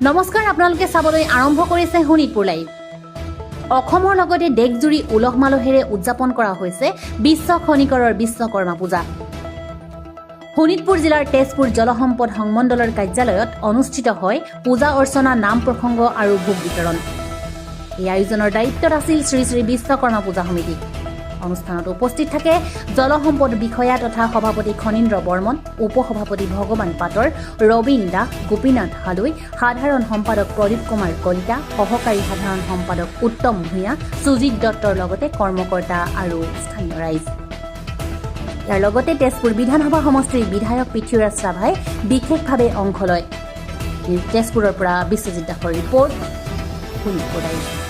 নমস্কাৰ, আপোনালোকে চাবলৈ আৰম্ভ কৰিছে শোণিতপুৰ লাইভ। অসমৰ লগতে দেশজুৰি উলহ-মালহেৰে উদযাপন কৰা হৈছে বিশ্ব খনিকৰৰ বিশ্বকৰ্মা পূজা। শোণিতপুৰ জিলাৰ তেজপুৰ জলসম্পদ সংমণ্ডলৰ কাৰ্যালয়ত অনুষ্ঠিত হয় পূজা অৰ্চনা, নাম প্ৰসংগ আৰু ভোগ বিতৰণ। এই আয়োজনৰ দায়িত্বত আছিল শ্ৰী শ্ৰী বিশ্বকৰ্মা পূজা সমিতি। অনুষ্ঠানত উপস্থিত থাকে জলসম্পদ বিষয়া তথা সভাপতি খনীন্দ্ৰ বৰ্মন, উপসভাপতি ভগৱান পাটৰ, ৰবীন দাস, গোপীনাথ হালৈ, সাধাৰণ সম্পাদক প্ৰদীপ কুমাৰ কলিতা, সহকাৰী সাধাৰণ সম্পাদক উত্তম ভূঞা, সুজিত দত্তৰ লগতে কৰ্মকৰ্তা আৰু স্থানীয় ৰাইজ। ইয়াৰ লগতে তেজপুৰ বিধানসভা সমষ্টিৰ বিধায়ক পৃথ্বীৰাজ ৰাভাই বিশেষভাৱে অংশ লয়। তেজপুৰৰ পৰা বিশ্বজিৎ দাসৰ ৰিপৰ্ট, শোণিতপুৰ লাইভ।